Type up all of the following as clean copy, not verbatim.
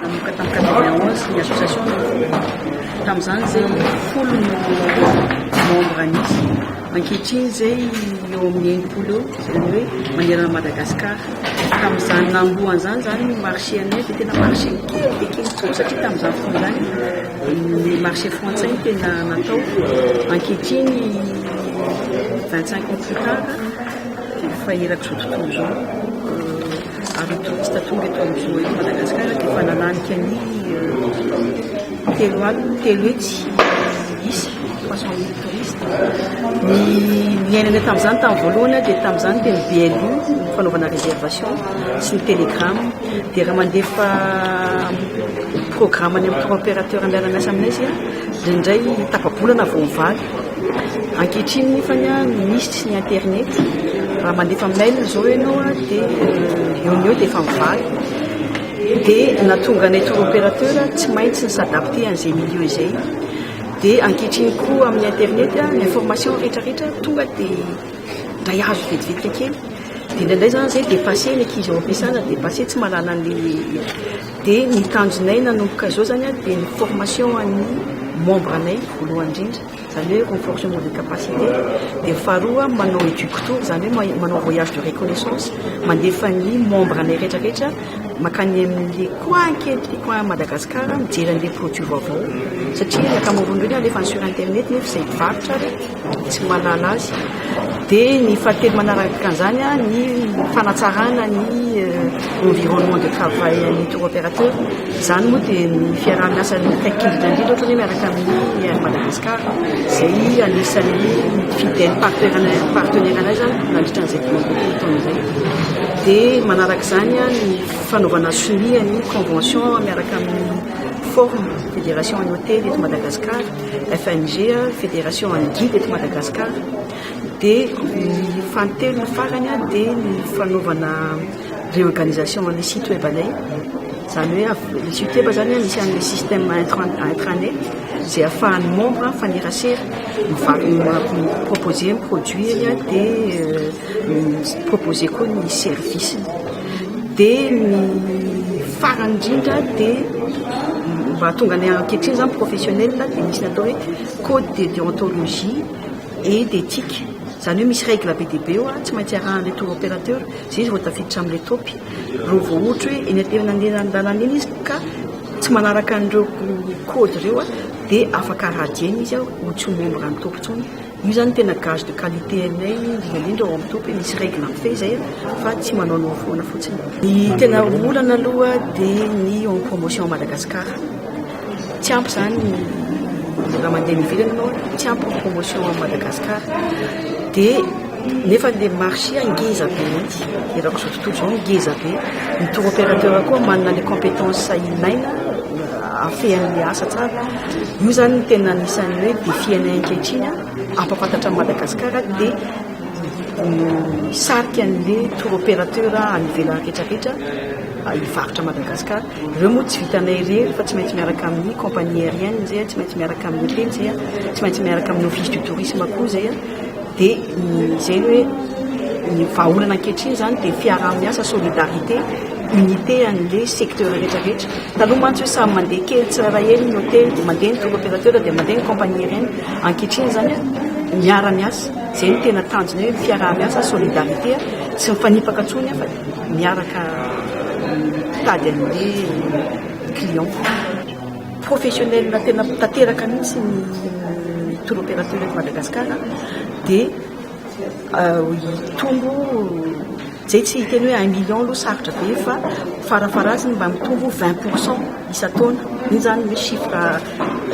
namoaka tamin'ny 91 ny association tamin'izany zay 10 membre anisy ankehitriny zay eo amin'ny 9 eo zany hoe manerana Madagasikara. Tamin'izany nambohan'izany zany marché anay dia tena marché kely satria tamin'izany fotoana zany ny marché frantsay tena natao. Ankehitriny 25 ans plus tard dia efa eraka izao tontolo izao ary touriste tonga eto amin'izao eto Madagasikara dia efa nananika ny telo hetsy isy 300 000 touristes. Ny iainana tamin'izany tamin'ny voalohany dia tamin'izany dia ny BLU fanaovana réservation sy ny télégramme dia raha mandefa programme any amin'ny tour opérateur miara miasa aminay izy indraindray tapa-bolana vao mivaly. Ankehitriny nefany misy sy ny internet raha mandefa mail zao ianao dia eo dia efa mivaly. Dia nahatonga anay tour opérateur tsy maintsy ny s'adapter an'izay milieu izay. Dia ankehitriny koa amin'ny internet l'information rehetrarehetra tonga dia ndray azo vetivetika kely. Dia indraindray zany zay dépassé ny ankizy ao ampiasana dépassé tsy mahalala an'ilay. Dia ny tanjonay nanomboka zao zany dia ny formation an'ny membre anay voalohany indrindra zany hoe renforcement de capacité. Dia faharoa manao étude couture zany hoe manao voyage de reconnaissance mandefa ny membre anay rehetrarehetra makany amin'ilay coin kely coin Madagasikara mijery an'ilay produit vaovao satria ny ankamaroan'ireny alefa ny sur internet nefa izay mpivarotra tsy mahalala azy. Dia ny fahatelo manaraka an'izany ny fanatsarana ny environnement de travail ny tour opérateur. Izany moa dia ny fiaraha-miasa kaiky indrindra ohatra hoe miaraka amin'ny Air Madagascar izay anisan'ny fidèle partenaire anay zany nandritra an'izay taona izay. Dia manaraka izany ny fanaovana soumis ny convention miaraka amin'ny FORM Fédération en hôtel eto Madagascar, FNG Fédération en guide eto Madagascar. Dia ny fantelo ny farany dia ny fanaovana réorganisation ny site web anay zany hoe le site web zany misy an'le système intranet izay ahafahan'ny membre mifanerasera proposer produire dia proposer koa ny service. Dia ny farany indrindra dia mba tonga ny ankehitriny zany professionnel dia misy natao hoe code de déontologie et d'éthique zany hoe misy règle be dia be eo tsy maintsy arahan'ilay tour opérateur zay izy vao tafiditra amin'ilay topy. Raha vao ohatra hoe eny atena nandehanany eny izy ka tsy manaraka an'ireo code ireo dia afaka radieny izy ohatsy ho membre amin'ny topy intsony. Io zany tena gage de qualité anay indrindra ao amin'ny topy misy règle fe izay fa tsy manao foana fotsiny. Ny tena olana aloha dia ny en promotion Madagascar tsy ampy zany raha mandeha mivilana anao tsy ampy en promotion Madagascar. Dia nefa le marché ngeza be mihitsy erako izao tontolo izao ngeza be. Ny tour opérateur koa manana le compétence ilaina afehan'le asa tsara. Io zany ny tena anisan'ny hoe défianay ankehitriny ampafantatra Madagasikara dia sarika an'le tour opérateur anivelana rehetrarehetra hivarotra Madagasikara. Ireo moa tsy vitanay irery fa tsy maintsy miaraka amin'ny compagnie aérienne zay tsy maintsy miaraka amin'ny hôtel zay tsy maintsy miaraka amin'ny office du tourisme koa zay. Dia izay hoe ny vahaolana ankehitriny zany dia fiaraha-miasa solidarité unité an'le secteur rehetrarehetra. Taloha mantsy hoe samy mandeha kely tsirairay ny hôtel dia mandeha ny tour opérateur dia mandeha ny compagnie aérienne. Ankehitriny zany miara-miasa izay ny tena tanjona hoe fiaraha-miasa solidarité tsy mifanipaka intsony fa miaraka tady an'le client. Professionnel tena tanteraka mihitsy ny tour opérateur eto Madagasikara dia hitombo zay tsy hiteny hoe 1 million aloha sarotra be fa farafaraziny mba mitombo 20% isa-taona. Iny zany hoe chiffre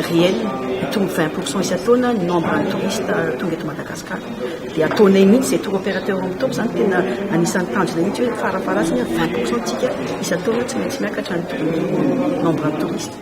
réel mitombo 20% isa-taona ny nombre de touristes tonga eto Madagasikara. Dia ataonay mihitsy izay tour opérateur amin'ny topo zany tena anisan'ny tanjona mihitsy hoe farafaraziny 20% tsika isa-taona tsy maintsy miakatra ny nombre de touristes.